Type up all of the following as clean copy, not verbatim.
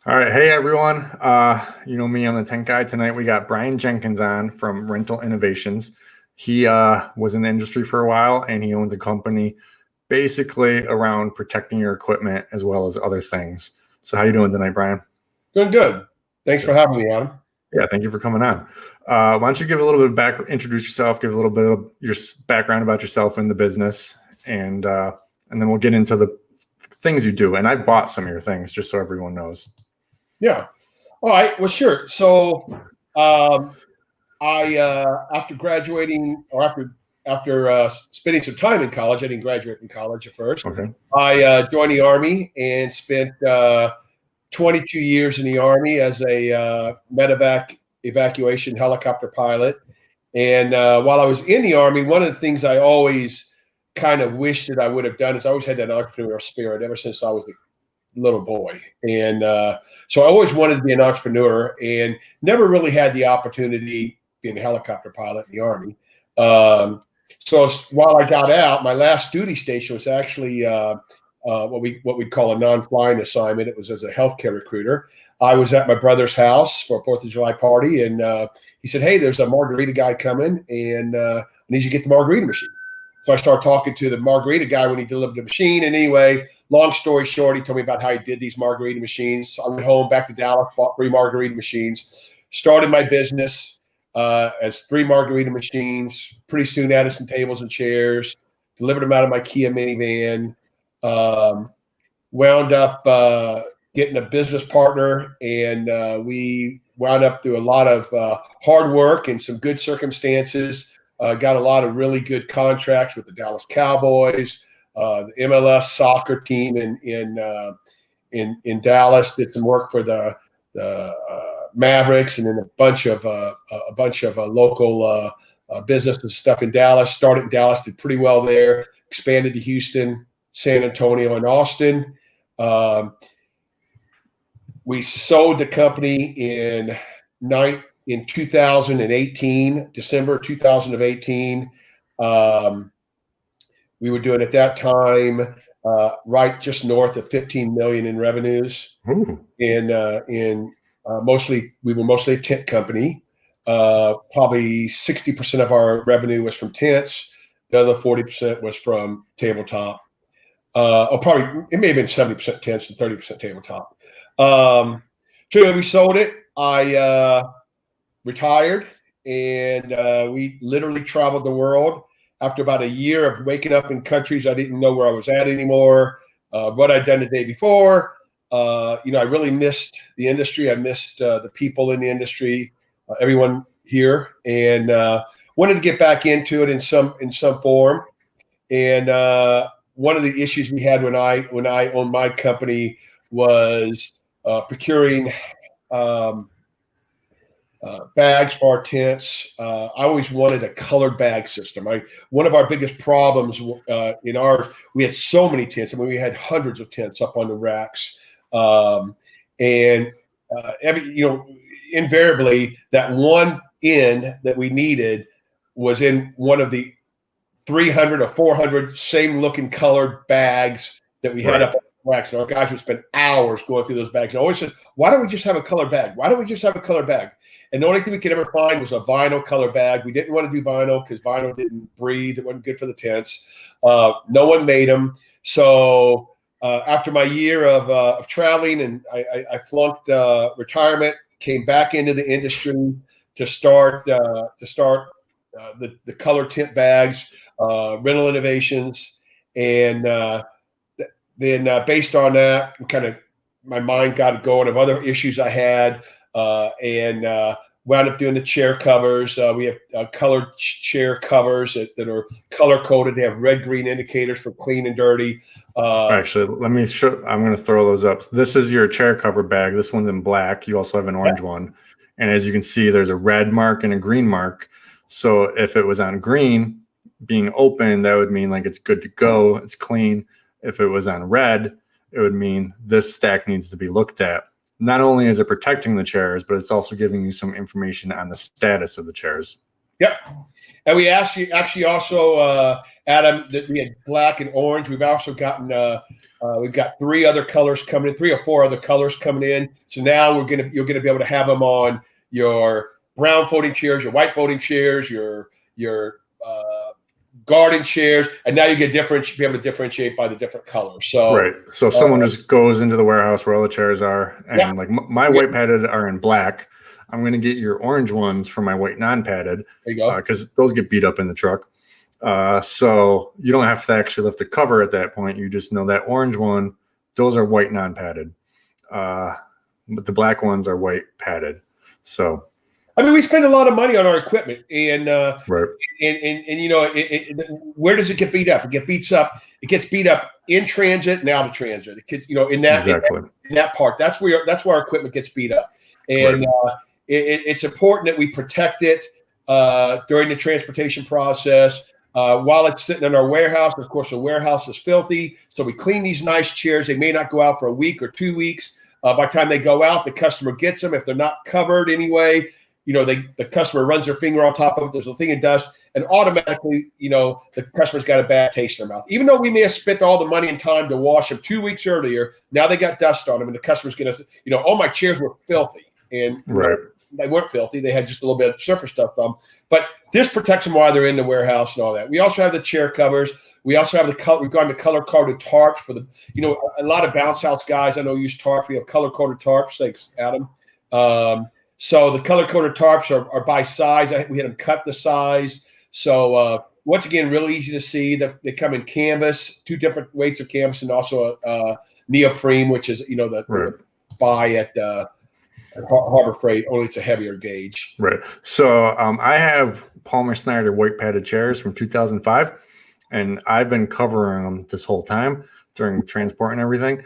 All right. Hey, everyone. You know me, I'm the tent guy. Tonight we got Brian Jenkins on from Rental Innovations. He was in the industry for a while, and he owns a company basically around protecting your equipment as well as other things. So how you doing tonight, Brian? Doing good. Thanks for having me, Adam. Yeah, thank you for coming on. Why don't you give a little bit of introduce yourself, give a little bit of your background about yourself in the business, and then we'll get into the things you do. And I bought some of your things just so everyone knows. Yeah. All right. Well, sure. So, I after graduating or after spending some time in college, I didn't graduate from college at first. Okay. I joined the Army and spent 22 years in the Army as a medevac evacuation helicopter pilot. And while I was in the Army, one of the things I always kind of wished that I would have done is I always had that entrepreneurial spirit ever since I was a little boy. And so I always wanted to be an entrepreneur and never really had the opportunity being a helicopter pilot in the Army. So while I got out, my last duty station was actually what we'd call a non-flying assignment. It was as a healthcare recruiter. I was at my brother's house for a 4th of July party, and he said, "Hey, there's a margarita guy coming, and I need you to get the margarita machine." So I started talking to the margarita guy when he delivered the machine. And anyway, long story short, he told me about how he did these margarita machines. So I went home back to Dallas, bought 3 margarita machines, started my business as 3 margarita machines. Pretty soon added some tables and chairs, delivered them out of my Kia minivan, wound up getting a business partner, and we wound up through a lot of hard work and some good circumstances. Got a lot of really good contracts with the Dallas Cowboys, the MLS soccer team in Dallas. Did some work for the Mavericks, and then a bunch of local business and stuff in Dallas. Started in Dallas, did pretty well there. Expanded to Houston, San Antonio, and Austin. We sold the company in 2018, December 2018. We were doing at that time right just north of 15 million in revenues. Ooh. And we were mostly a tent company. Probably 60% of our revenue was from tents. The other 40% was from tabletop. Probably it may have been 70% tents and 30% tabletop. So we sold it. I retired, and we literally traveled the world. After about a year of waking up in countries I didn't know where I was at anymore, what I'd done the day before, I really missed the industry. I missed the people in the industry, everyone here, and wanted to get back into it in some form. And one of the issues we had when I owned my company was procuring bags for our tents. I always wanted a colored bag system. One of our biggest problems in ours, we had so many tents. I mean, we had hundreds of tents up on the racks, invariably that one end that we needed was in one of the 300 or 400 same looking colored bags that we had up on the racks. And our guys would spend hours going through those bags. And I always said, why don't we just have a color bag? Why don't we just have a color bag? And the only thing we could ever find was a vinyl color bag. We didn't want to do vinyl because vinyl didn't breathe. It wasn't good for the tents. No one made them. So after my year of traveling, and I flunked retirement, came back into the industry to start the color tent bags, Rental Innovations. And then based on that, my mind got going of other issues I had, and wound up doing the chair covers. We have colored chair covers that are color coded. They have red, green indicators for clean and dirty. Actually, let me show. I'm going to throw those up. This is your chair cover bag. This one's in black. You also have an orange one. And as you can see, there's a red mark and a green mark. So if it was on green, being open, that would mean like it's good to go. It's clean. If it was on red, it would mean this stack needs to be looked at. Not only is it protecting the chairs, but it's also giving you some information on the status of the chairs. Yep. And we actually also, Adam, that we had black and orange. We've also gotten we've got 3 other colors coming in, 3 or 4 other colors coming in. So now you're gonna be able to have them on your brown folding chairs, your white folding chairs, your garden chairs, and now you get be able to differentiate by the different colors. So right. So if someone just goes into the warehouse where all the chairs are, and like my white padded are in black, I'm going to get your orange ones for my white non-padded. There you go. Because those get beat up in the truck. So you don't have to actually lift the cover at that point. You just know that orange one, those are white non-padded. But the black ones are white padded. So I mean, we spend a lot of money on our equipment, and right. and you know, where does it get beat up? It gets beat up in transit and out of transit. It gets, in that in that part. That's where our equipment gets beat up, and it's important that we protect it during the transportation process. While it's sitting in our warehouse, of course, the warehouse is filthy, so we clean these nice chairs. They may not go out for a week or 2 weeks. By the time they go out, the customer gets them. If they're not covered anyway, the customer runs their finger on top of it. There's a thing of dust, and automatically, the customer's got a bad taste in their mouth. Even though we may have spent all the money and time to wash them 2 weeks earlier, now they got dust on them, and the customer's going to, oh, my chairs were filthy. And they weren't filthy. They had just a little bit of surface stuff on them. But this protects them while they're in the warehouse and all that. We also have the chair covers. We also have we've gone to color-coded tarps for the, a lot of bounce house guys I know use tarps. We have color-coded tarps. Thanks, Adam. So the color-coded tarps are by size. I think we had them cut the size. So once again, really easy to see. They come in canvas, 2 different weights of canvas, and also neoprene, which is the buy at Harbor Freight. Only it's a heavier gauge. Right. So I have Palmer Snyder white padded chairs from 2005, and I've been covering them this whole time during transport and everything.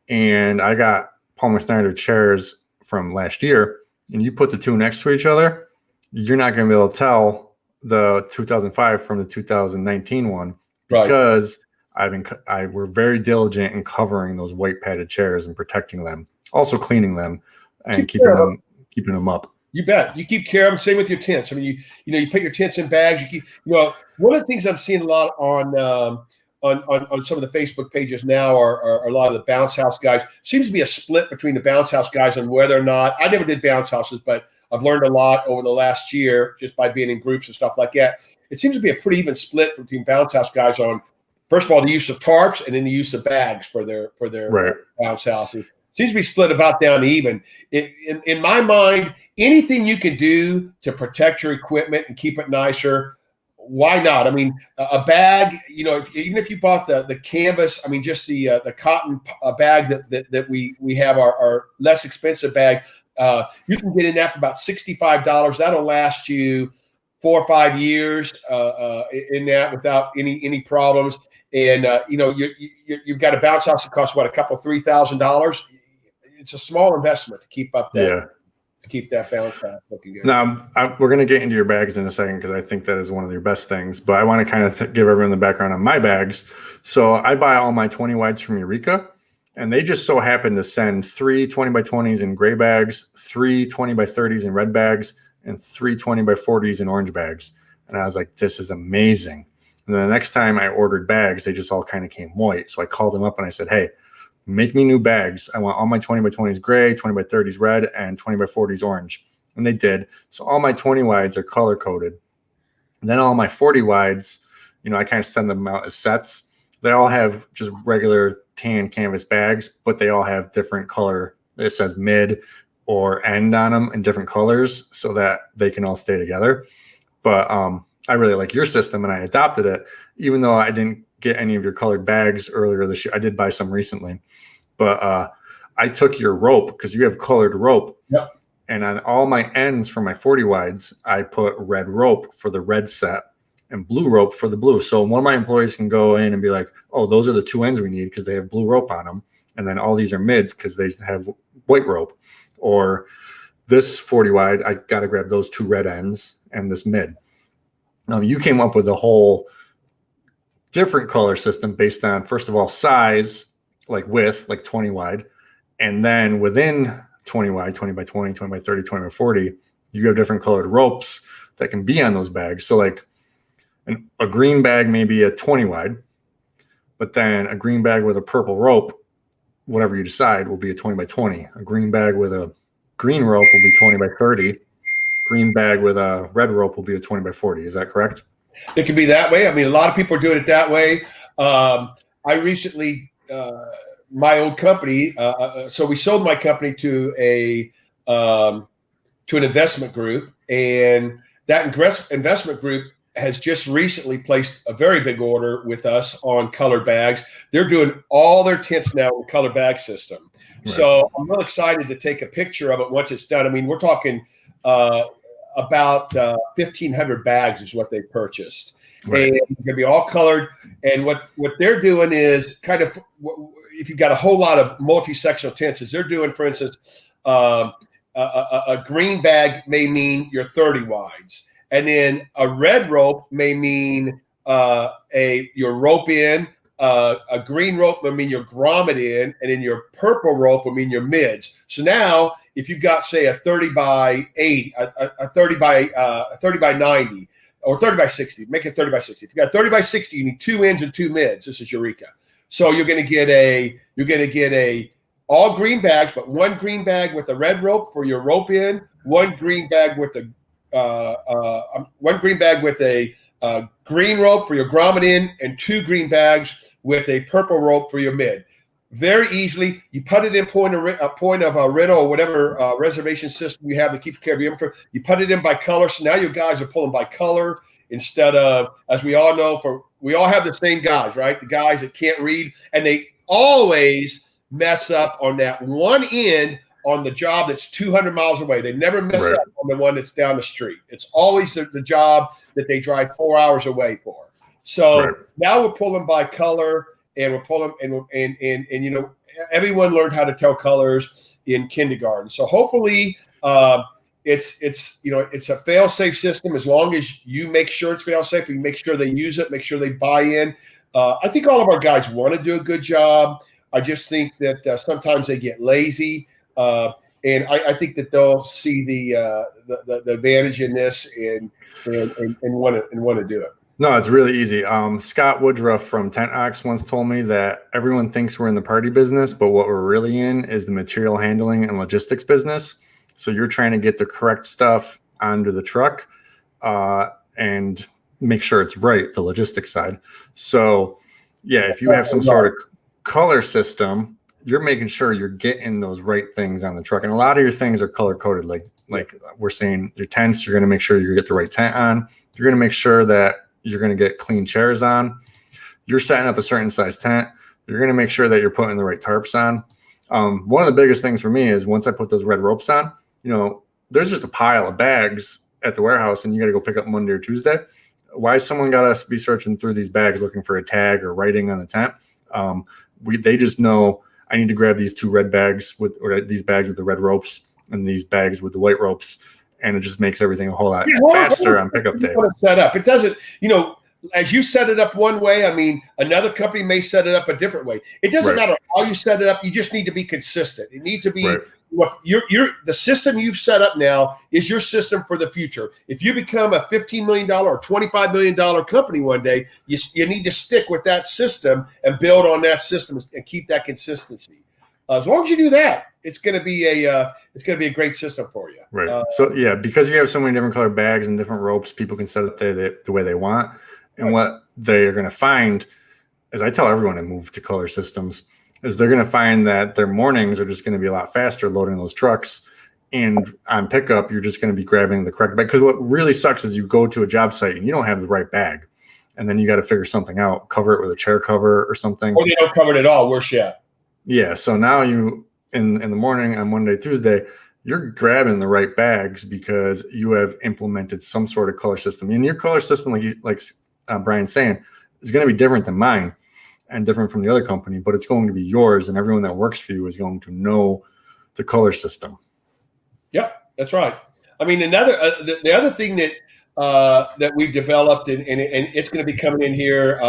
And I got Palmer Snyder chairs from last year. And you put the 2 next to each other, you're not going to be able to tell the 2005 from the 2019 one because we're very diligent in covering those white padded chairs and protecting them, also cleaning them and keeping them up. You bet. You keep care of them. Same with your tents. I mean, you put your tents in bags. You keep, one of the things I'm seeing a lot on some of the Facebook pages now are a lot of the bounce house guys. Seems to be a split between the bounce house guys on whether or not, I never did bounce houses, but I've learned a lot over the last year just by being in groups and stuff like that. It seems to be a pretty even split between bounce house guys on, first of all, the use of tarps and then the use of bags for their bounce houses. Seems to be split about down even. In my mind, anything you can do to protect your equipment and keep it nicer, why not? I mean, a bag, even if you bought the canvas, I mean, just the cotton bag that we have, our less expensive bag, you can get in that for about $65. That'll last you 4 or 5 years in that without any problems. And you've got a bounce house that costs what, a couple $3,000. It's a small investment to keep up that. Yeah. Keep that bounce house looking good. Now, we're going to get into your bags in a second because I think that is one of your best things. But I want to kind of give everyone the background on my bags. So I buy all my 20 wides from Eureka, and they just so happen to send 3 20x20s in gray bags, 3 20x30s in red bags, and 3 20x40s in orange bags. And I was like, this is amazing. And then the next time I ordered bags, they just all kind of came white. So I called them up and I said, hey, make me new bags. I want all my 20x20s gray, 20x30s red, and 20x40s orange. And they did. So all my 20 wides are color coded. And then all my 40 wides, I kind of send them out as sets. They all have just regular tan canvas bags, but they all have different color. It says mid or end on them in different colors so that they can all stay together. But I really like your system and I adopted it, even though I didn't get any of your colored bags earlier this year. I did buy some recently, but I took your rope because you have colored rope. Yep. And on all my ends for my 40 wides, I put red rope for the red set and blue rope for the blue. So one of my employees can go in and be like, oh, those are the 2 ends we need because they have blue rope on them. And then all these are mids because they have white rope. Or this 40 wide, I got to grab those 2 red ends and this mid. You came up with a whole different color system based on, first of all, size, like width, like 20 wide. And then within 20 wide, 20x20, 20x30, 20x40, you have different colored ropes that can be on those bags. So like And a green bag may be a 20 wide, but then a green bag with a purple rope, whatever you decide, will be a 20 by 20. A green bag with a green rope will be 20 by 30. Green bag with a red rope will be a 20 by 40. Is that correct? It can be that way. I mean, a lot of people are doing it that way. I recently, my old company, so we sold my company to an investment group, and that investment group has just recently placed a very big order with us on colored bags. They're doing all their tents now with color bag system. Right. So I'm real excited to take a picture of it once it's done. I mean, we're talking about 1,500 bags is what they purchased. Right. And it's going to be all colored. And what they're doing is kind of, if you've got a whole lot of multi-sectional tents, is they're doing, for instance, a green bag may mean your 30 wides. And then a red rope may mean your rope in, a green rope would mean your grommet in, and then your purple rope would mean your mids. So now, if you've got, say, a 30 by 8, a 30 by 90, or 30 by 60, make it 30 by 60. If you got 30 by 60, you need 2 ends and 2 mids. This is Eureka. So you're going to get a all green bags, but one green bag with a red rope for your rope in, one green bag with a green rope for your grommet in, and 2 green bags with a purple rope for your mid. Very easily, you put it in point of rental or whatever reservation system you have to keep care of your inventory. You put it in by color. So now your guys are pulling by color instead of, as we all know, we all have the same guys, right? The guys that can't read, and they always mess up on that one end on the job that's 200 miles away. They never mess up on the one that's down the street. It's always the job that they drive 4 hours away for. So now we're pulling by color, and we're pulling, and you know, everyone learned how to tell colors in kindergarten. So hopefully it's you know, it's a fail-safe system. As long as you make sure it's fail-safe, you make sure they use it, make sure they buy in. I think all of our guys want to do a good job. I just think that sometimes they get lazy. And I think that they'll see the advantage in this and want to do it. No, it's really easy. Scott Woodruff from Tent Ox once told me that everyone thinks we're in the party business, but what we're really in is the material handling and logistics business. So you're trying to get the correct stuff onto the truck and make sure it's right, the logistics side. So yeah, if you have some sort of color system, you're making sure you're getting those right things on the truck. And a lot of your things are color coded. Like we're saying, your tents, you're going to make sure you get the right tent on. You're going to make sure that you're going to get clean chairs on. You're setting up a certain size tent. You're going to make sure that you're putting the right tarps on. One of the biggest things for me is once I put those red ropes on, you know, there's just a pile of bags at the warehouse and you got to go pick up Monday or Tuesday. Why is someone got to be searching through these bags looking for a tag or writing on the tent? They just know I need to grab these 2 red bags or these bags with the red ropes and these bags with the white ropes. And it just makes everything a whole lot faster on pickup day. Set up. It doesn't, you know, as you set it up one way, I mean, another company may set it up a different way. It doesn't matter how you set it up. You just need to be consistent. It needs to be what the system you've set up now is your system for the future. If you become a $15 million or $25 million company one day, you need to stick with that system and build on that system and keep that consistency. As long as you do that, it's going to be a great system for you. Right. So yeah, because you have so many different color bags and different ropes, people can set it the way they want. And what they are going to find, as I tell everyone to move to color systems, is they're going to find that their mornings are just going to be a lot faster loading those trucks. And on pickup, you're just going to be grabbing the correct bag. Because what really sucks is you go to a job site and you don't have the right bag. And then you got to figure something out, cover it with a chair cover or something. Or they don't cover it at all, worse yet. Yeah, so now you in the morning on Monday, Tuesday, you're grabbing the right bags because you have implemented some sort of color system. And your color system, like Brian's saying, is going to be different than mine and different from the other company, but it's going to be yours, and everyone that works for you is going to know the color system. Yep, that's right. I mean, the other thing that we've developed, and it's going to be coming in here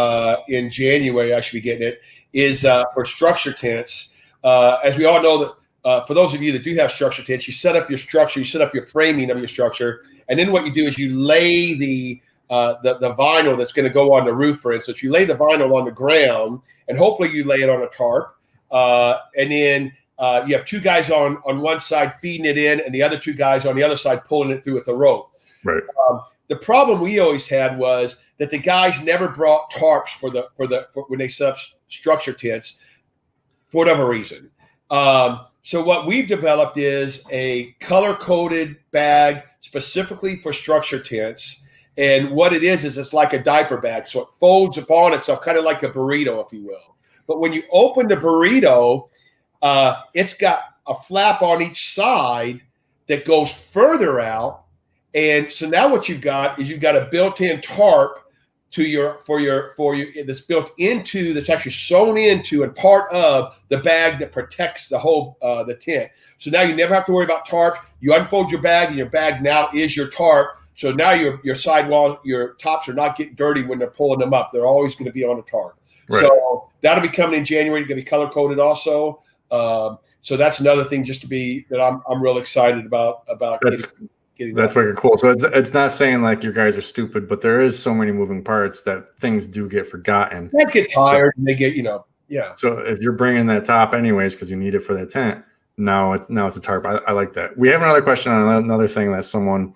in January, I should be getting it, is for structure tents. As we all know, that for those of you that do have structure tents, you set up your structure, you set up your framing of your structure, and then what you do is you lay the the vinyl that's going to go on the roof, for instance. You lay the vinyl on the ground, and hopefully you lay it on a tarp, and then you have two guys on one side feeding it in, and the other two guys on the other side pulling it through with the rope. Right. The problem we always had was that the guys never brought tarps for when they set up structure tents for whatever reason. So what we've developed is a color-coded bag specifically for structure tents. And what it is it's like a diaper bag. So it folds upon itself, kind of like a burrito, if you will. But when you open the burrito, it's got a flap on each side that goes further out. And so now what you've got is you've got a built-in tarp that's built into, that's actually sewn into and part of the bag that protects the whole the tent. So now you never have to worry about tarp. You unfold your bag, and your bag now is your tarp. So now your sidewall, your tops are not getting dirty when they're pulling them up. They're always going to be on a tarp. Right. So that'll be coming in January. It's going to be color coded also. So that's another thing just to be that I'm real excited about that's wicked cool. So it's not saying like you guys are stupid, but there is so many moving parts that things do get forgotten. They get tired and they get, yeah. So if you're bringing that top anyways because you need it for that tent, now it's a tarp. I like that. We have another question on another thing that someone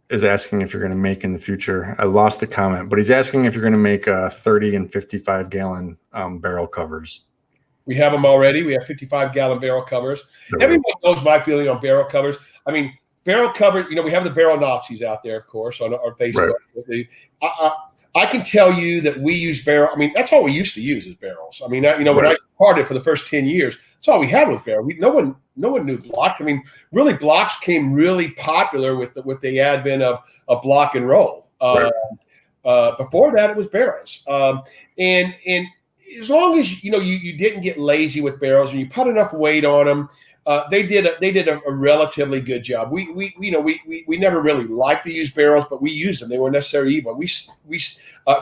is asking if you're going to make in the future. I lost the comment, but he's asking if you're going to make 30 and 55 gallon barrel covers. We have them already. We have 55-gallon barrel covers. Everyone knows my feeling on barrel covers. I mean, barrel cover, we have the barrel Nazis out there, of course, on our Facebook. Right. I can tell you that we use barrel. I mean, that's all we used to use is barrels. I mean, when I started for the first 10 years, that's all we had was barrel. No one knew blocks. I mean, really, blocks came really popular with the advent of block and roll. Before that, it was barrels. And as long as you didn't get lazy with barrels and you put enough weight on them, they did a relatively good job. We never really liked to use barrels, but we used them. They weren't necessarily evil.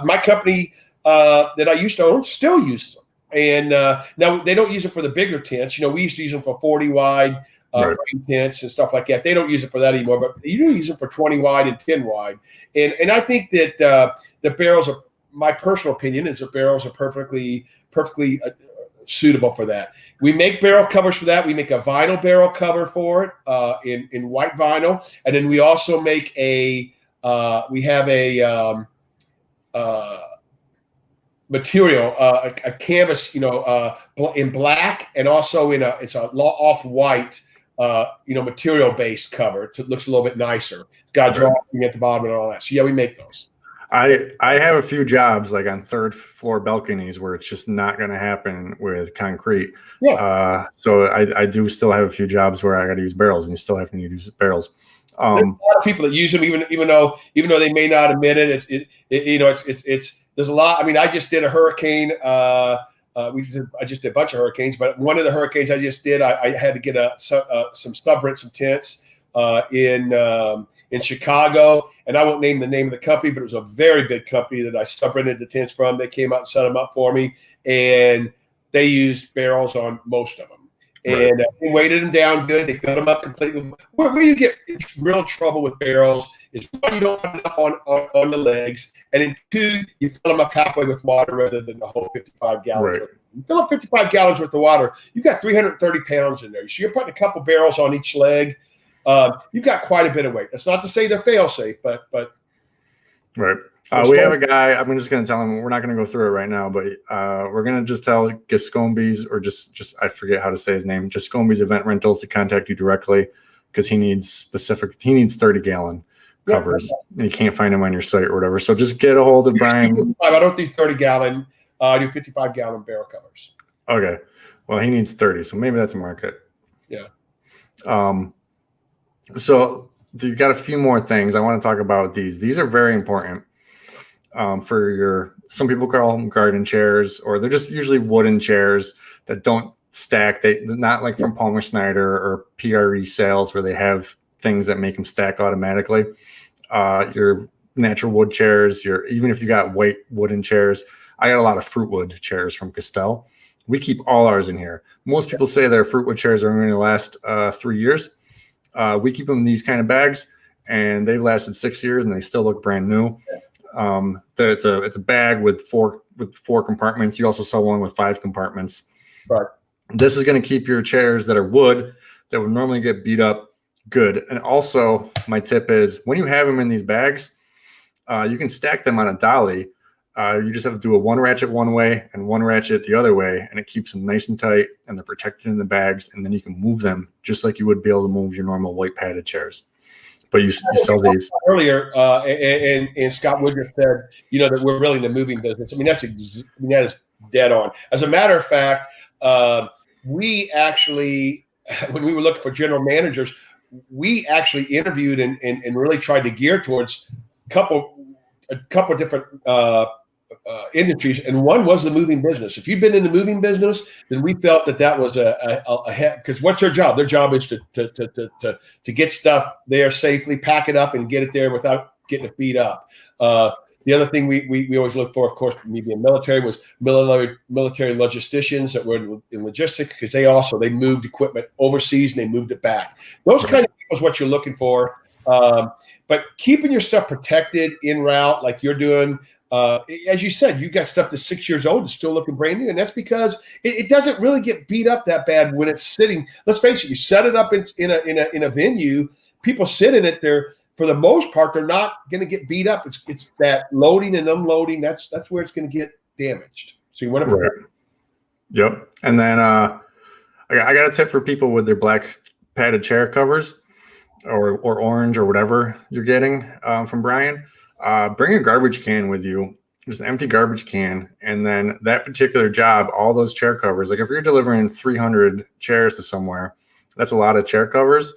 My company that I used to own still uses them, and now they don't use it for the bigger tents. We used to use them for 40 wide frame tents and stuff like that. They don't use it for that anymore, but you do use it for 20 wide and 10 wide. And I think that the barrels are. My personal opinion is that barrels are perfectly suitable for that. We make barrel covers for that. We make a vinyl barrel cover for it in white vinyl, and then we also make a material, a canvas, in black, and also it's a off-white, material based cover. It looks a little bit nicer. It's got drawing at the bottom and all that. So yeah, we make those. I have a few jobs like on third floor balconies where it's just not going to happen with concrete. Yeah. So I do still have a few jobs where I got to use barrels, and you still have to use barrels. There's a lot of people that use them, even though they may not admit it. It's there's a lot. I mean, I just did a hurricane. I just did a bunch of hurricanes, but one of the hurricanes I just did, I had to get some tents in Chicago, and I won't name the name of the company, but it was a very big company that I subrented the tents from. They came out and set them up for me, and they used barrels on most of them. And they weighted them down good. They filled them up completely. Where you get real trouble with barrels is, one, you don't have enough on the legs, and then two, you fill them up halfway with water rather than the whole 55 gallons. Right. You fill up 55 gallons worth of water, you got 330 pounds in there. So you're putting a couple barrels on each leg. You've got quite a bit of weight. That's not to say they're fail-safe, but right. We have a guy. I'm just going to tell him, we're not going to go through it right now, but we're going to just tell Giscombe's, or just I forget how to say his name, Giscombe's Event Rentals, to contact you directly, because he needs 30 gallon covers, and you can't find them on your site or whatever. So just get a hold of Brian. I don't do 30 gallon. I do 55 gallon barrel covers. Okay. Well, he needs 30, so maybe that's a market. Yeah. So you've got a few more things I want to talk about. These are very important for some people call them garden chairs, or they're just usually wooden chairs that don't stack. They're not like from Palmer Snyder or PRE sales where they have things that make them stack automatically. Your natural wood chairs, even if you got white wooden chairs. I got a lot of fruit wood chairs from Castell. We keep all ours in here. Most people say their fruit wood chairs are going to last 3 years. We keep them in these kind of bags, and they've lasted 6 years and they still look brand new. It's a bag with four compartments. You also sell one with 5 compartments. Right. This is going to keep your chairs that are wood that would normally get beat up good. And also, my tip is when you have them in these bags, you can stack them on a dolly. You just have to do a 1 ratchet one way and 1 ratchet the other way, and it keeps them nice and tight, and they're protected in the bags, and then you can move them just like you would be able to move your normal white padded chairs. But you sell these earlier, and Scott Wood just said, that we're really in the moving business. I mean, that is dead on. As a matter of fact, we actually, when we were looking for general managers, we actually interviewed and really tried to gear towards a couple different industries, and one was the moving business. If you've been in the moving business, then we felt that was because what's their job? Their job is to get stuff there safely, pack it up, and get it there without getting it beat up. The other thing we always look for, of course, me being military, was military logisticians that were in logistics, because they moved equipment overseas and they moved it back. Those kind of people is what you're looking for. But keeping your stuff protected en route, like you're doing, as you said, you got stuff that's 6 years old, it's still looking brand new, and that's because it doesn't really get beat up that bad when it's sitting. Let's face it, you set it up in a venue, people sit in it. For the most part, they're not going to get beat up. It's that loading and unloading. That's where it's going to get damaged. So you want to. Right. Yep. And then I got a tip for people with their black padded chair covers, or orange or whatever you're getting from Brian. Bring a garbage can with you, just an empty garbage can, and then that particular job, all those chair covers. Like if you're delivering 300 chairs to somewhere, that's a lot of chair covers,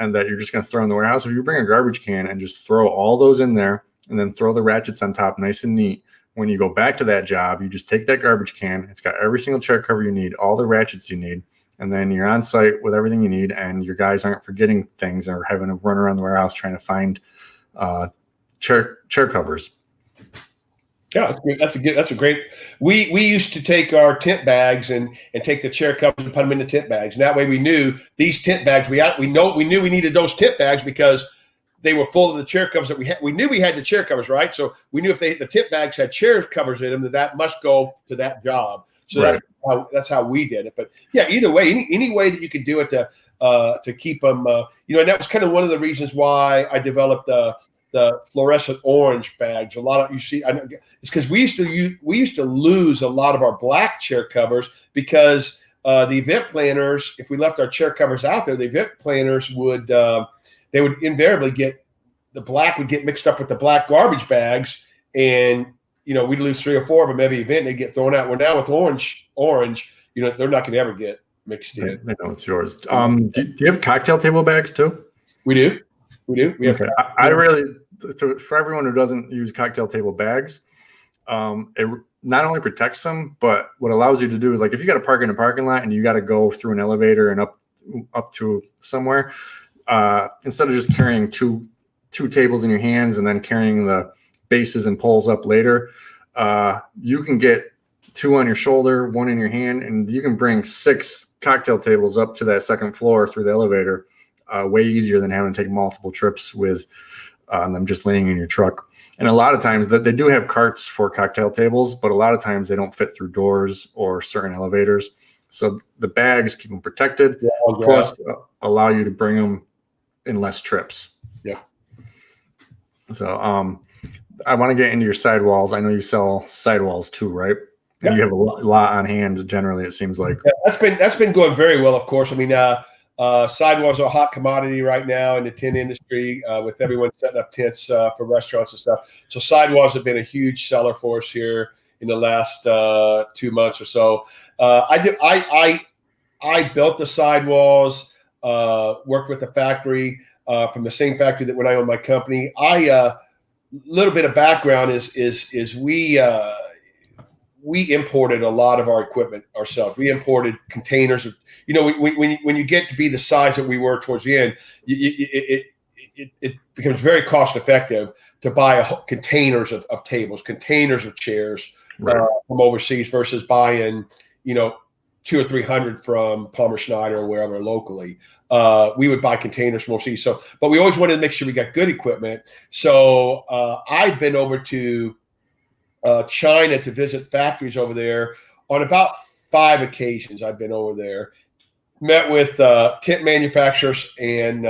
and that you're just going to throw in the warehouse. If you bring a garbage can and just throw all those in there, and then throw the ratchets on top nice and neat, when you go back to that job, you just take that garbage can. It's got every single chair cover you need, all the ratchets you need, and then you're on site with everything you need, and your guys aren't forgetting things or having to run around the warehouse trying to find chair covers. Yeah, that's a great. We used to take our tent bags and take the chair covers and put them in the tent bags, and that way we knew these tent bags. We knew we needed those tent bags because they were full of the chair covers that we had. We knew we had the chair covers, right? So we knew if the tent bags had chair covers in them, that must go to that job. So right. That's how we did it. But yeah, either way, any way that you could do it to keep them, and that was kind of one of the reasons why I developed the fluorescent orange bags. A lot of it's because we used to lose a lot of our black chair covers because the event planners, if we left our chair covers out there, the event planners would they would invariably get the black would get mixed up with the black garbage bags, and we'd lose 3 or 4 of them every event. And they get thrown out. Well, now with orange, they're not going to ever get mixed in. I know it's yours. Do you have cocktail table bags too? We do. We have. Okay. I really. For everyone who doesn't use cocktail table bags, it not only protects them, but what allows you to do is, like, if you got to park in a parking lot and you got to go through an elevator and up to somewhere, instead of just carrying two tables in your hands and then carrying the bases and poles up later, you can get 2 on your shoulder, 1 in your hand, and you can bring 6 cocktail tables up to that second floor through the elevator way easier than having to take multiple trips with them just laying in your truck. And a lot of times they do have carts for cocktail tables, but a lot of times they don't fit through doors or certain elevators. So the bags keep them protected, plus allow you to bring them in less trips. Yeah. So I want to get into your sidewalls. I know you sell sidewalls too, right? Yeah. And you have a lot on hand generally, it seems like. Yeah, that's been going very well, of course. I mean, sidewalls are a hot commodity right now in the tent industry, with everyone setting up tents for restaurants and stuff. So sidewalls have been a huge seller for us here in the last 2 months or so. I built the sidewalls, worked with the factory from the same factory that when I owned my company. Little bit of background is we imported a lot of our equipment ourselves. We imported containers of, when you get to be the size that we were towards the end, it becomes very cost effective to buy containers of tables, containers of chairs, right, from overseas versus buying, 200 or 300 from Palmer Schneider or wherever locally. We would buy containers from overseas. So, but we always wanted to make sure we got good equipment. So I've been over to China to visit factories over there on about 5 occasions. I've been over there, met with tent manufacturers, and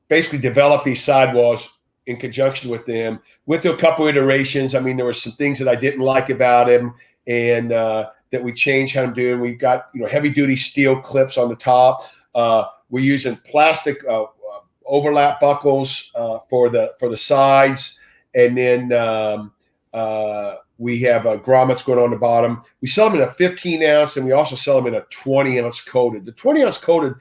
basically developed these sidewalls in conjunction with them. Went through a couple iterations. I mean, there were some things that I didn't like about him, and that we changed how I'm doing. We've got heavy duty steel clips on the top. We're using plastic overlap buckles for the sides, and then we have grommets going on the bottom. We sell them in a 15 ounce, and we also sell them in a 20 ounce coated. The 20 ounce coated,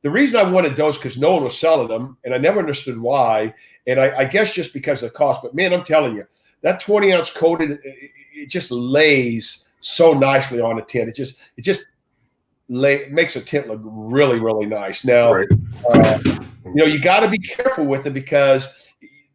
the reason I wanted those because no one was selling them, and I never understood why. And I guess just because of the cost. But man, I'm telling you, that 20 ounce coated, it just lays so nicely on a tent. It just makes a tent look really, really nice. Now, Right. You got to be careful with them because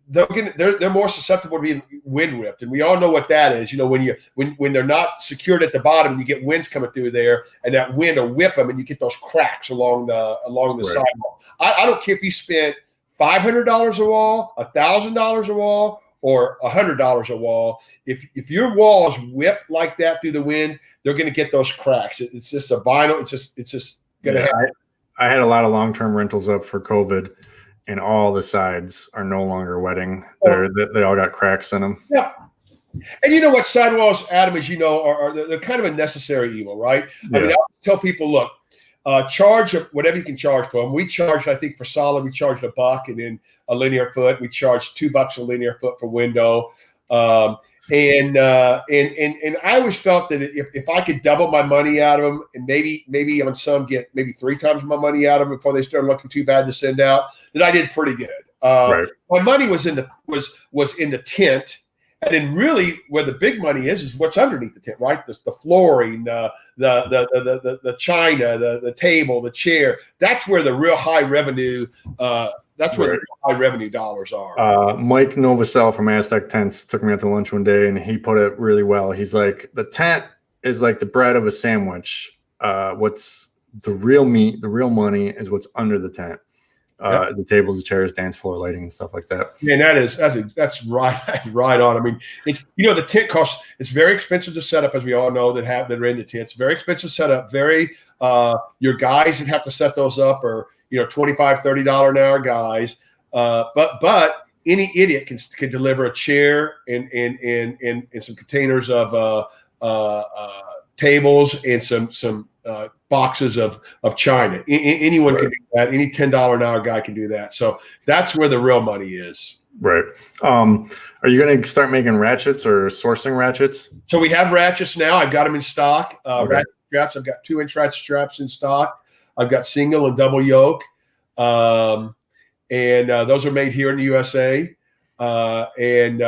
they're more susceptible to being wind whipped, and we all know what that is. When they're not secured at the bottom, you get winds coming through there, and that wind will whip them, and you get those cracks along the Right. sidewall. I don't care if you spent $500 a wall, $1,000 a wall, or $100 a wall. If your wall is whipped like that through the wind, they're going to get those cracks. It's just a vinyl. It's just going to happen. I had a lot of long-term rentals up for COVID, and all the sides are no longer wetting. They all got cracks in them. Yeah. And you know what, sidewalls, Adam, as you know, they're kind of a necessary evil, right? Yeah. I mean, I always tell people, look, charge whatever you can charge for them. We charged, I think, for solid, we charged $1, and then a linear foot. We charged $2 a linear foot for window. And I always felt that if I could double my money out of them, and maybe on some get maybe 3 times my money out of them before they started looking too bad to send out, then I did pretty good. Right. My money was in the tent. And then really where the big money is what's underneath the tent, right? The flooring, the china, the table, the chair. That's where the real high revenue, that's where Right. the high revenue dollars are. Mike Novosel from Aztec Tents took me out to lunch one day, and he put it really well. He's like, the tent is like the bread of a sandwich. What's the real meat, the real money is what's under the tent. Yep. The tables, the chairs, dance floor lighting, and stuff like that. Man, that's right on. I mean, it's the tent costs. It's very expensive to set up, as we all know that are in the tents. Very expensive setup. Your guys that have to set those up are $25, $30 an hour guys. But any idiot can deliver a chair and some containers of tables and some boxes of china. Anyone can do that. Any $10 an hour guy can do that. So that's where the real money is. Right. Are you going to start making ratchets or sourcing ratchets? So we have ratchets now. I've got them in stock. Okay. Ratchet straps. I've got 2-inch ratchet straps in stock. I've got single and double yoke. And those are made here in the USA. And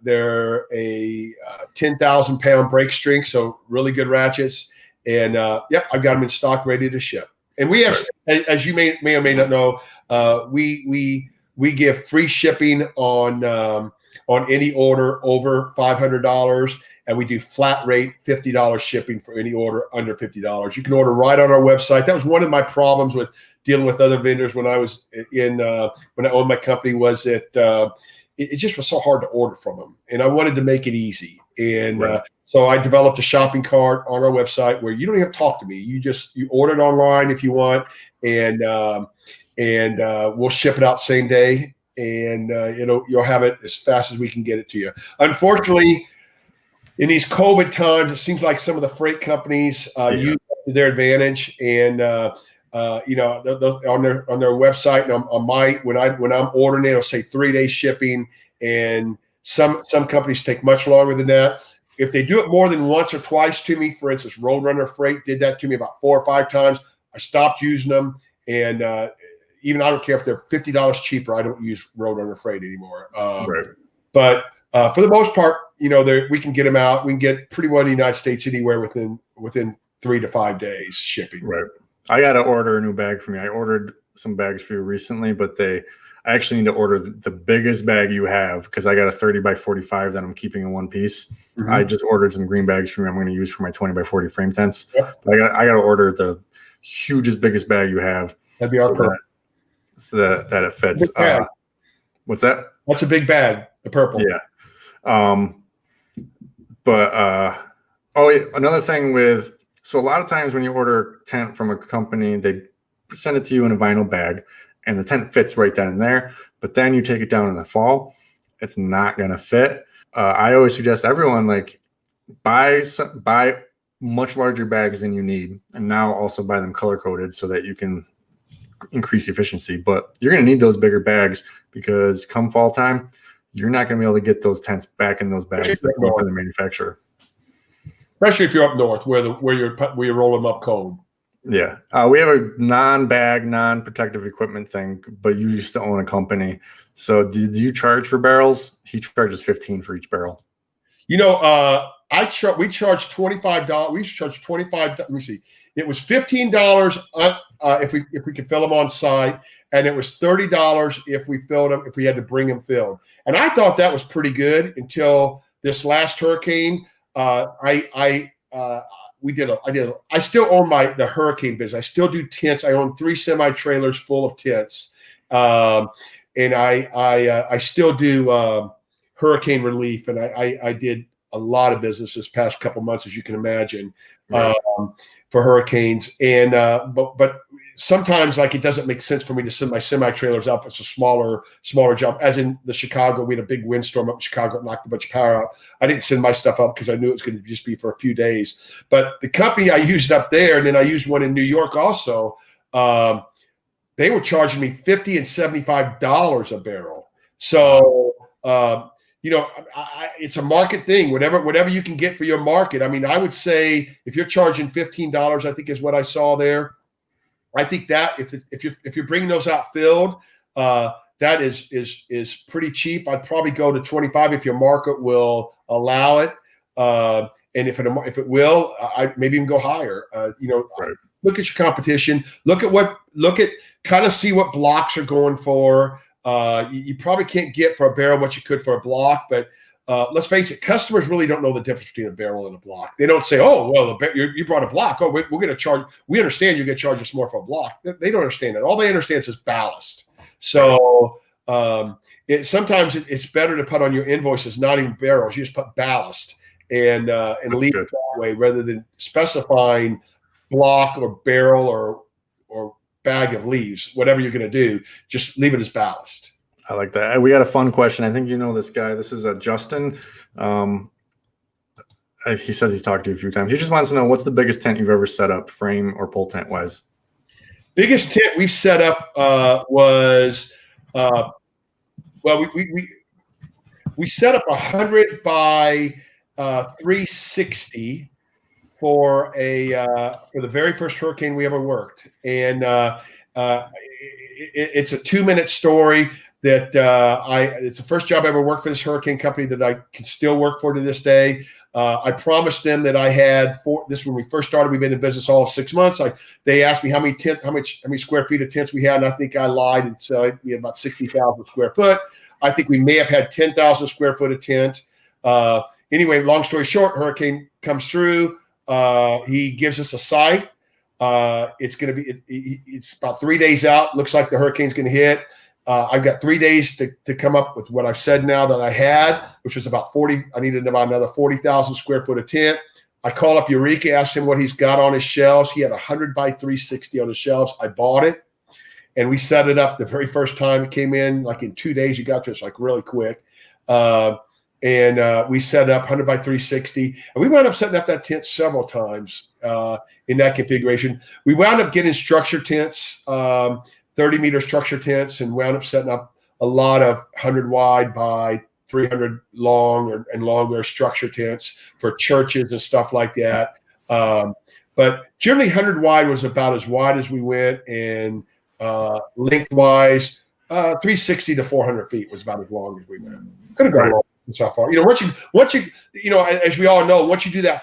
they're a 10,000 pound brake strength. So really good ratchets. And I've got them in stock, ready to ship. And we have, as you may or may not know, we give free shipping on any order over $500, and we do flat rate $50 shipping for any order under $50. You can order right on our website. That was one of my problems with dealing with other vendors when I was when I owned my company, was that it just was so hard to order from them, and I wanted to make it easy. And so I developed a shopping cart on our website where you don't even have to talk to me. You order it online if you want, and we'll ship it out same day, and you'll have it as fast as we can get it to you. Unfortunately, in these COVID times, it seems like some of the freight companies use it to their advantage, and on their website and on my when I'm ordering it, it'll say 3-day shipping, and some companies take much longer than that. If they do it more than once or twice to me, for instance, Roadrunner Freight did that to me about 4 or 5 times. I stopped using them, and even I don't care if they're $50 cheaper. I don't use Roadrunner Freight anymore. But for the most part, we can get them out. We can get pretty well in the United States anywhere within 3 to 5 days shipping. Right. I got to order a new bag for me. I ordered some bags for you recently, but I actually need to order the biggest bag you have because I got a 30 by 45 that I'm keeping in one piece. I just ordered some green bags for me. I'm going to use for my 20 by 40 frame tents. Yep. But I got to order the hugest, biggest bag you have. That'd be our purple. So that it fits. What's that? That's a big bag, the purple. Yeah. Another thing so a lot of times when you order tent from a company, they send it to you in a vinyl bag and the tent fits right then and there. But then you take it down in the fall, it's not going to fit. I always suggest everyone buy much larger bags than you need, and now also buy them color coded so that you can increase efficiency. But you're going to need those bigger bags because come fall time, you're not going to be able to get those tents back in those bags that go from the manufacturer. Especially if you're up north where you're rolling them up cold. Yeah. We have a non-bag, non-protective equipment thing, but you used to own a company. So did you charge for barrels? He charges $15 for each barrel. We charged $25. We charged $25. Let me see. It was $15 if we could fill them on site, and it was $30 if we filled them, if we had to bring them filled. And I thought that was pretty good until this last hurricane. I still own the hurricane business. I still do tents. I own 3 semi-trailers full of tents. And I still do hurricane relief. And I did a lot of business this past couple months, as you can imagine, right. For hurricanes. And but sometimes it doesn't make sense for me to send my semi-trailers out. It's a smaller job. As in the Chicago, we had a big windstorm up in Chicago, it knocked a bunch of power out. I didn't send my stuff up because I knew it was going to just be for a few days. But the company I used up there, and then I used one in New York also, they were charging me $50 and $75 a barrel. So it's a market thing. Whatever you can get for your market. I mean, I would say if you're charging $15, I think is what I saw there. I think that if you're bringing those out filled, that is pretty cheap. I'd probably go to 25 if your market will allow it, and if it will, I maybe even go higher. Right. Look at your competition. Look at kind of see what blocks are going for. You probably can't get for a barrel what you could for a block, but let's face it, customers really don't know the difference between a barrel and a block. They don't say, "Oh, well, you brought a block. Oh, we're going to charge. We understand you're going to charge us more for a block." They don't understand that. All they understand is ballast. So sometimes it's better to put on your invoices not even barrels. You just put ballast and leave it that way rather than specifying block or barrel or bag of leaves. Whatever you're going to do, just leave it as ballast. I like that. We got a fun question. I think you know this guy. This is Justin. He says he's talked to you a few times. He just wants to know, what's the biggest tent you've ever set up, frame or pole tent wise? Biggest tent we've set up was we set up 100 by 360 for the very first hurricane we ever worked, and it's a 2-minute story. It's the first job I ever worked for this hurricane company that I can still work for to this day. I promised them that I had when we first started. We've been in business all of 6 months. They asked me how many square feet of tents we had, and I think I lied and said we had about 60,000 square foot. I think we may have had 10,000 square foot of tent. Anyway, long story short, hurricane comes through. He gives us a site. It's about 3 days out. Looks like the hurricane's going to hit. I've got 3 days to come up with what I've said now that I had, which was about 40. I needed about another 40,000 square foot of tent. I call up Eureka, asked him what he's got on his shelves. He had 100 by 360 on the shelves. I bought it, and we set it up the very first time. It came in in 2 days. You got to us really quick. And we set it up 100 by 360. And we wound up setting up that tent several times in that configuration. We wound up getting structure tents, 30-meter structure tents, and wound up setting up a lot of 100 wide by 300 long and longer structure tents for churches and stuff like that. But generally 100 wide was about as wide as we went, and lengthwise 360 to 400 feet was about as long as we went. Could have gone long so far. Once you as we all know, once you do the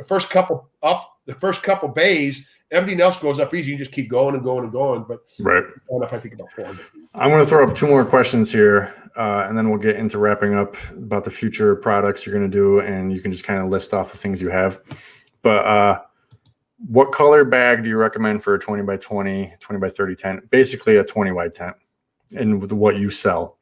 first couple bays, Everything else goes up easy. You just keep going and going and going. But right. going up, I think about 400. I'm going to throw up 2 more questions here, and then we'll get into wrapping up about the future products you're going to do, and you can just kind of list off the things you have. But what color bag do you recommend for a 20 by 20, 20 by 30 tent? Basically a 20 wide tent, and with what you sell.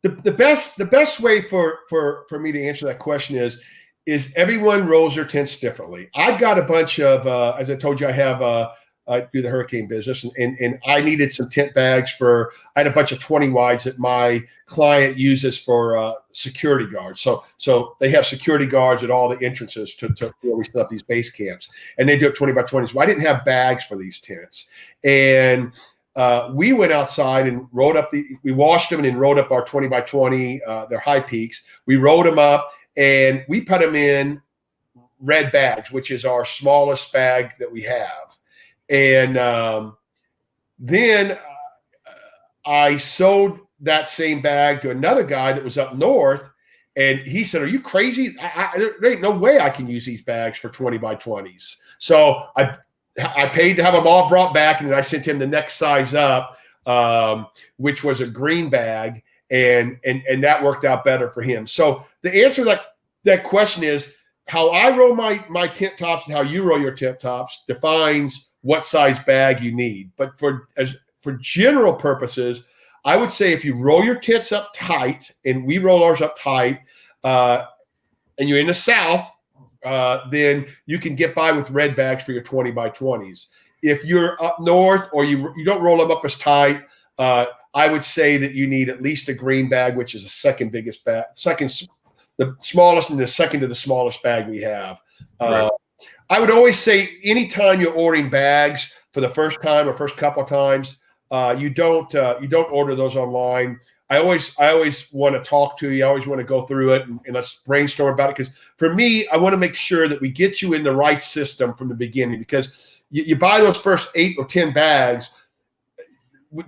The best way for me to answer that question is everyone rolls their tents differently. I've got a bunch of, as I told you, I do the hurricane business, and I needed some tent bags I had a bunch of 20 wides that my client uses for security guards. So they have security guards at all the entrances to where we set up these base camps, and they do it 20 by 20s. Well, I didn't have bags for these tents, and we went outside and we washed them and then rolled up our 20 by 20, their high peaks. We rolled them up and we put them in red bags, which is our smallest bag that we have. And then I sold that same bag to another guy that was up north. And he said, "Are you crazy? There ain't no way I can use these bags for 20 by 20s. So I paid to have them all brought back, and then I sent him the next size up, which was a green bag, and that worked out better for him. So the answer to that question is how I roll my tent tops and how you roll your tent tops defines what size bag you need. But for general purposes, I would say if you roll your tents up tight, and we roll ours up tight, and you're in the South, then you can get by with red bags for your 20 by 20s. If you're up north or you don't roll them up as tight, I would say that you need at least a green bag, which is the second biggest bag, the smallest and the second to the smallest bag we have. Right. I would always say anytime you're ordering bags for the first time or first couple of times, you don't order those online. I always want to talk to you. I always want to go through it and let's brainstorm about it. Because for me, I want to make sure that we get you in the right system from the beginning. Because you buy those first 8 or 10 bags,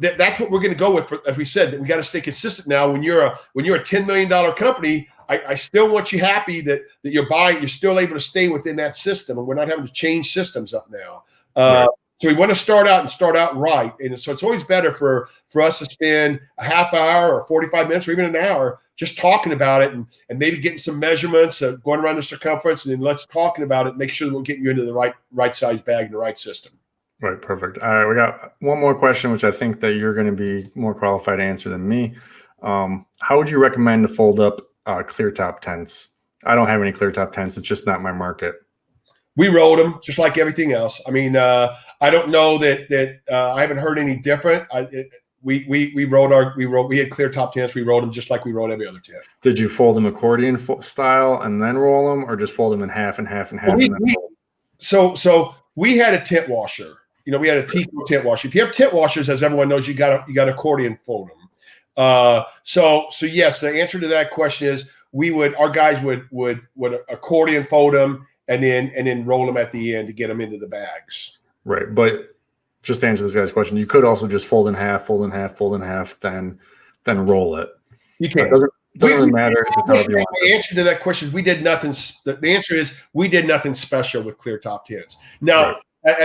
that's what we're going to go with. As we said, that we got to stay consistent. Now, when you're a $10 million company, I still want you happy that you're buying. You're still able to stay within that system, and we're not having to change systems up now. Right. So we want to start out right. And so it's always better for us to spend a half hour or 45 minutes or even an hour just talking about it and maybe getting some measurements, going around the circumference, and then let's talking about it, make sure that we're getting you into the right size bag and the right system. Right. Perfect. All right. We got one more question, which I think that you're going to be more qualified to answer than me. How would you recommend to fold up clear top tents? I don't have any clear top tents. It's just not my market. We rolled them just like everything else. I mean, I don't know that I haven't heard any different. We had clear top tents. We rolled them just like we rolled every other tent. Did you fold them accordion style and then roll them, or just fold them in half and half and half? So we had a tent washer. We had a Tico tent washer. If you have tent washers, as everyone knows, you got accordion fold them. So yes, the answer to that question is our guys would accordion fold them and then roll them at the end to get them into the bags. Right. But just to answer this guy's question, you could also just fold in half, then roll it. You can. It doesn't really matter. The answer to that question is we did nothing. The answer is we did nothing special with clear top tents. Now, right.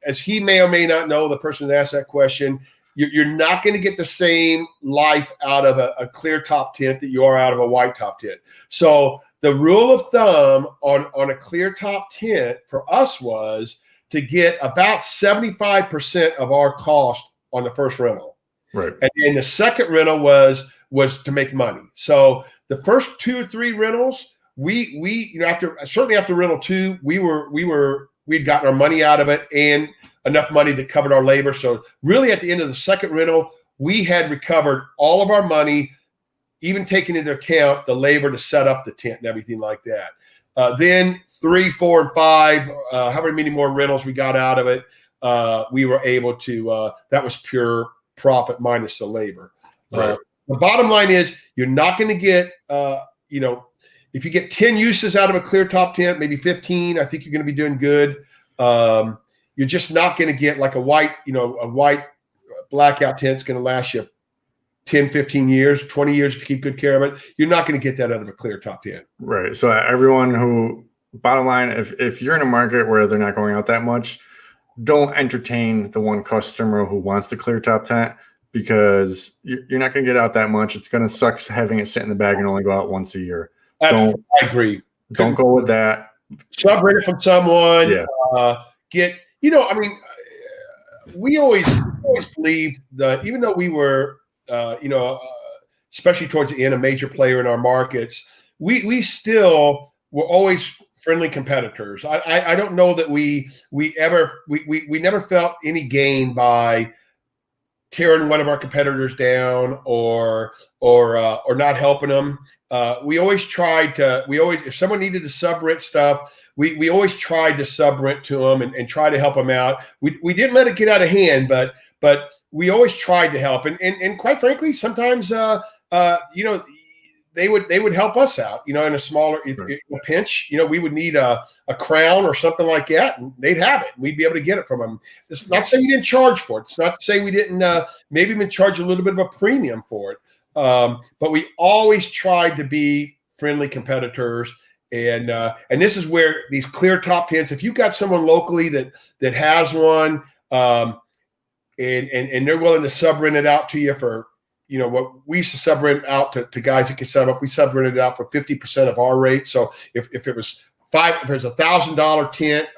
as he may or may not know, the person that asked that question, you're not going to get the same life out of a clear top tent that you are out of a white top tent. So the rule of thumb on a clear top tent for us was to get about 75% of our cost on the first rental. Right. And then the second rental was to make money. So the first 2 or 3 rentals, we after rental 2, we'd gotten our money out of it and enough money that covered our labor. So really at the end of the second rental, we had recovered all of our money, even taking into account the labor to set up the tent and everything like that. Then 3, 4, and 5, however many more rentals we got out of it, we were able to, that was pure profit minus the labor. Right. The bottom line is you're not going to get, if you get 10 uses out of a clear top tent, maybe 15, I think you're going to be doing good. You're just not going to get like a white blackout tent's going to last you 10, 15 years, 20 years if you keep good care of it. You're not going to get that out of a clear top tent. Right. So everyone who bottom line, if you're in a market where they're not going out that much, don't entertain the one customer who wants the clear top tent, because you're not going to get out that much. It's going to suck having it sit in the bag and only go out once a year. I agree. Don't go with that. Sub-rent it from someone. Yeah. We always believed that even though we were, especially towards the end, a major player in our markets, we still were always friendly competitors. I don't know that we never felt any gain by tearing one of our competitors down or not helping them. We always tried to. If someone needed to sub-rent stuff, we always tried to sub-rent to them and try to help them out. We didn't let it get out of hand, but we always tried to help. And quite frankly, sometimes they would help us out. In a smaller in a pinch. We would need a crown or something like that, and they'd have it. We'd be able to get it from them. It's not to say we didn't charge for it. It's not to say we didn't maybe even charge a little bit of a premium for it. But we always tried to be friendly competitors. And this is where these clear top tents, if you've got someone locally that has one, and they're willing to sub-rent it out to you for, what we used to sub-rent out to guys that can set up, we sub-rented it out for 50% of our rate. So if it was $1,000 tent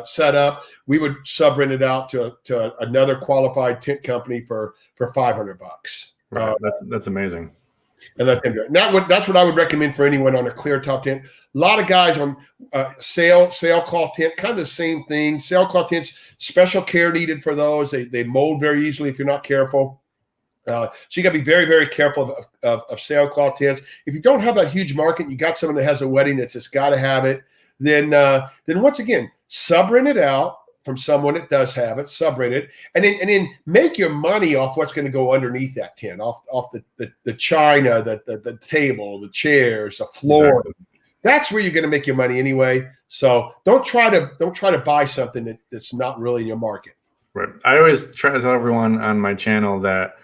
set up, we would sub-rent it out to another qualified tent company for $500. Right. That's amazing. And let them do it. That's what I would recommend for anyone on a clear top tent. A lot of guys on sailcloth tent, kind of the same thing. Sailcloth tents, special care needed for those. They mold very easily if you're not careful. So you got to be very, very careful of sailcloth tents. If you don't have a huge market, you got someone that has a wedding that's just got to have it. Then once again, sub-rent it out from someone that does have it, sub-rent it, and then make your money off what's going to go underneath that tent, off the china, the table, the chairs, the floor. Exactly. That's where you're going to make your money anyway. So don't try to buy something that's not really in your market. Right. I always try to tell everyone on my channel that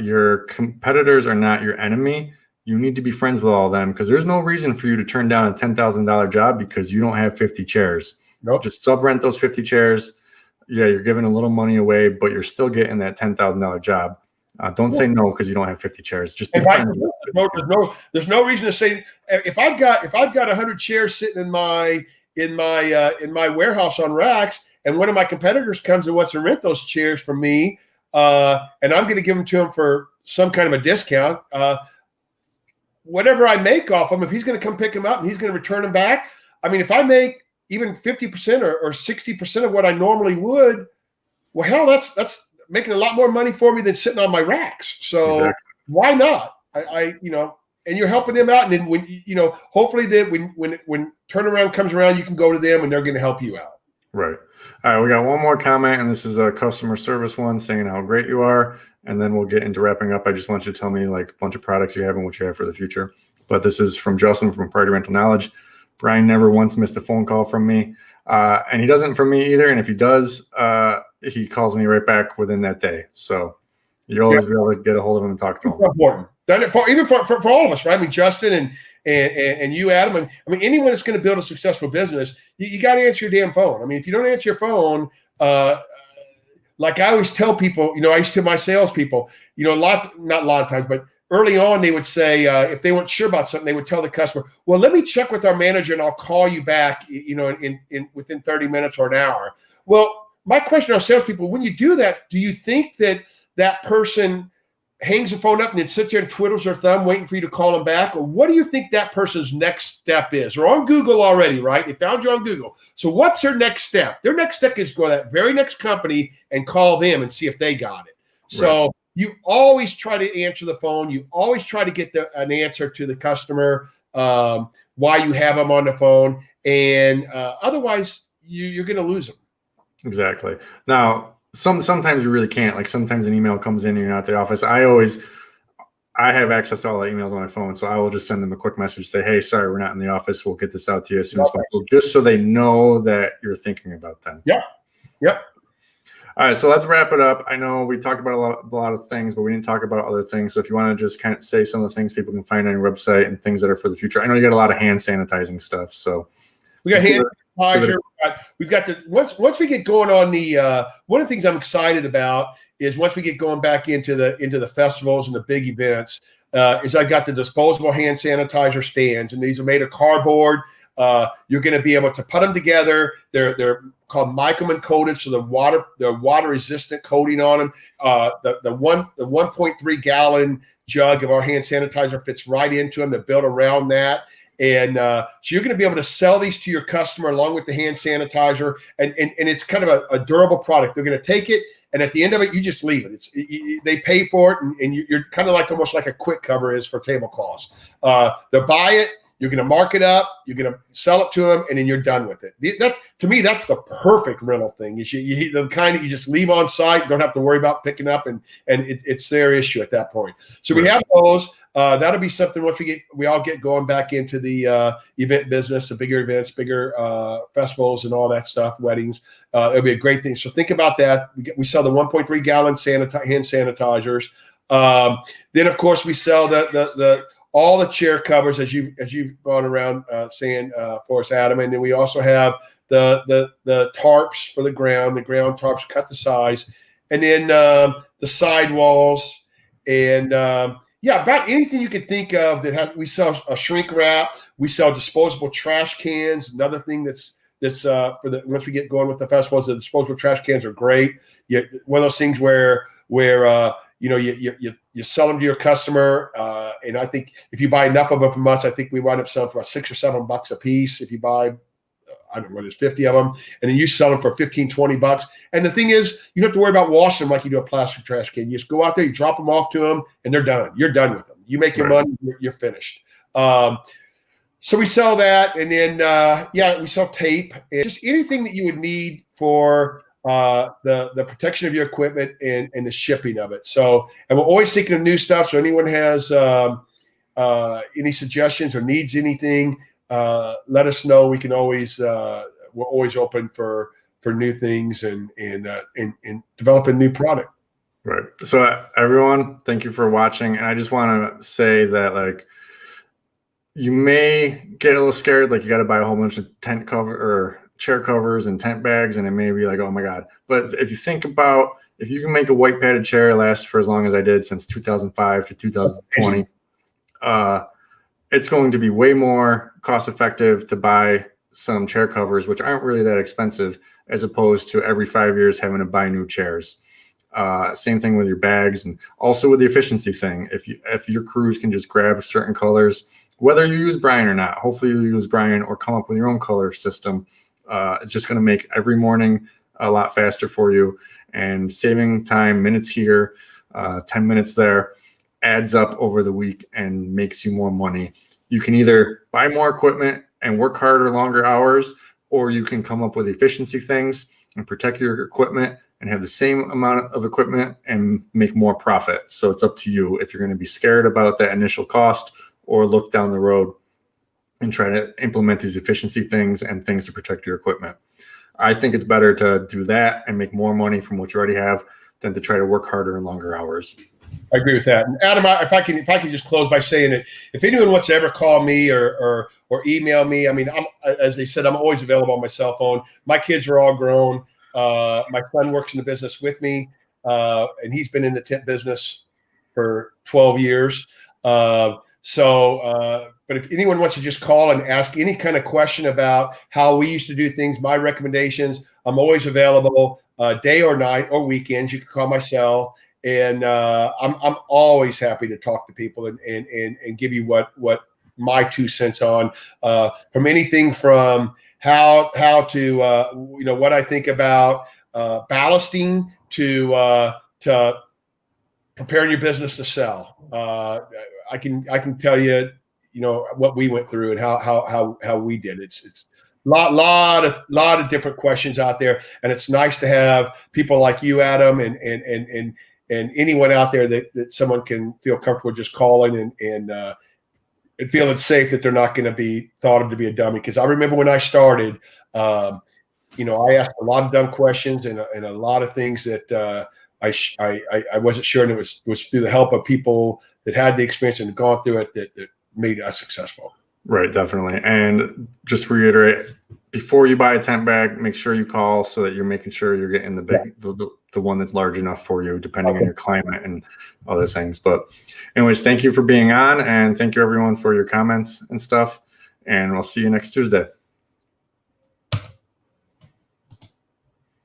your competitors are not your enemy. You need to be friends with all of them, because there's no reason for you to turn down a $10,000 job because you don't have 50 chairs. Nope. Just sub-rent those 50 chairs. Yeah, you're giving a little money away, but you're still getting that $10,000 job. Don't say no because you don't have 50 chairs. Just be friendly. There's no reason to say, if I've got 100 chairs sitting in my warehouse on racks, and one of my competitors comes and wants to rent those chairs from me, and I'm going to give them to him for some kind of a discount. Whatever I make off him, if he's going to come pick them up and he's going to return them back, I mean, if I make even 50% or 60% of what I normally would, well, hell, that's making a lot more money for me than sitting on my racks. So exactly. Why not? And you're helping them out. And then when, hopefully when turnaround comes around, you can go to them and they're going to help you out. Right. All right. We got one more comment, and this is a customer service one saying how great you are. And then we'll get into wrapping up. I just want you to tell me like a bunch of products you have and what you have for the future. But this is from Justin from Party Rental Knowledge. Brian never once missed a phone call from me, and he doesn't from me either. And if he does, he calls me right back within that day. So you'll always be able to get a hold of him and talk to him. Important. Done it for all of us, right? I mean, Justin and you, Adam, and I mean anyone that's going to build a successful business, you got to answer your damn phone. I mean, if you don't answer your phone, like I always tell people, I used to my salespeople, not a lot of times, but early on they would say, if they weren't sure about something, they would tell the customer, well, let me check with our manager and I'll call you back, in within 30 minutes or an hour. Well, my question on salespeople, when you do that, do you think that person hangs the phone up and then sits there and twiddles their thumb waiting for you to call them back? Or what do you think that person's next step is? They're on Google already, right? They found you on Google. So what's their next step? Their next step is to go to that very next company and call them and see if they got it. So right. You always try to answer the phone. You always try to get an answer to the customer, why you have them on the phone. And otherwise, you're going to lose them. Exactly. Now, sometimes you really can't. Like sometimes an email comes in and you're not at the office. I have access to all the emails on my phone, so I will just send them a quick message, say, hey, sorry, we're not in the office. We'll get this out to you as soon as possible, just so they know that you're thinking about them. Yep. All right, so let's wrap it up. I know we talked about a lot of things, but we didn't talk about other things. So if you want to just kind of say some of the things people can find on your website and things that are for the future. I know you got a lot of hand sanitizing stuff, so We got Just give hand it sanitizer. We've got the once we get going on the one of the things I'm excited about is once we get going back into the festivals and the big events, is I got the disposable hand sanitizer stands, and these are made of cardboard. You're going to be able to put them together. They're called microman coated, so they're water resistant coating on them. The 1.3 gallon jug of our hand sanitizer fits right into them. They're built around that. And so you're going to be able to sell these to your customer along with the hand sanitizer, and it's kind of a durable product. They're going to take it, and at the end of it, you just leave it. They pay for it, and you're kind of like almost like a quick cover is for tablecloths. They'll buy it. You're going to mark it up. You're going to sell it to them, and then you're done with it. That's, to me, that's the perfect rental thing. Is the kind that you just leave on site, don't have to worry about picking up, and it's their issue at that point. So we have those. That'll be something once we all get going back into the event business, the bigger events, bigger festivals, and all that stuff, weddings. It'll be a great thing. So think about that. We sell the 1.3 gallon hand sanitizers. Then of course we sell all the chair covers as you've gone around saying for us, Adam. And then we also have the tarps for the ground tarps cut to size, and then the sidewalls and about anything you could think of we sell a shrink wrap. We sell disposable trash cans. Another thing that's for once we get going with the festivals, the disposable trash cans are great. One of those things where you sell them to your customer, and I think if you buy enough of them from us, I think we wind up selling for about $6 or $7 a piece. If you buy, I don't know, there's 50 of them, and then you sell them for $15, $20. And the thing is, you don't have to worry about washing them like you do a plastic trash can. You just go out there, you drop them off to them, and they're done. You're done with them. You make your money, you're finished. So we sell that, and then we sell tape and just anything that you would need for the protection of your equipment and the shipping of it. So, and we're always thinking of new stuff. So anyone has any suggestions or needs anything, let us know. We can always we're always open for new things and develop a new product. Right. So everyone, thank you for watching. And I just want to say that, like, you may get a little scared, like you got to buy a whole bunch of tent cover or chair covers and tent bags, and it may be like, oh my God. But if you think about, if you can make a white padded chair last for as long as I did since 2005 to 2020, it's going to be way more cost effective to buy some chair covers, which aren't really that expensive, as opposed to every 5 years having to buy new chairs. Same thing with your bags, and also with the efficiency thing. If your crews can just grab certain colors, whether you use Brian or not, hopefully you use Brian or come up with your own color system. It's just going to make every morning a lot faster for you, and saving time, minutes here, 10 minutes there, adds up over the week and makes you more money. You can either buy more equipment and work harder, longer hours, or you can come up with efficiency things and protect your equipment and have the same amount of equipment and make more profit. So it's up to you if you're going to be scared about that initial cost or look down the road and try to implement these efficiency things and things to protect your equipment. I think it's better to do that and make more money from what you already have than to try to work harder and longer hours. I agree with that. And Adam, if I can just close by saying that if anyone wants to ever call me or email me, I mean, as they said, I'm always available on my cell phone. My kids are all grown. My son works in the business with me, and he's been in the tent business for 12 years. But if anyone wants to just call and ask any kind of question about how we used to do things, my recommendations, I'm always available day or night or weekends. You can call my cell, and I'm always happy to talk to people and give you what my 2 cents on from anything from how to what I think about ballasting to preparing your business to sell. I can tell you, what we went through and how we did. It's a lot of different questions out there, and it's nice to have people like you, Adam, and anyone out there that someone can feel comfortable just calling and feeling safe that they're not going to be thought of to be a dummy. Because I remember when I started, I asked a lot of dumb questions and a lot of things that I wasn't sure, and it was through the help of people that had the experience and gone through it that made us successful. Right, definitely. And just reiterate, before you buy a tent bag, make sure you call so that you're making sure you're getting the Yeah. big, the one that's large enough for you, depending on Okay. your climate and other things. But anyways, thank you for being on, and thank you everyone for your comments and stuff. And we'll see you next Tuesday.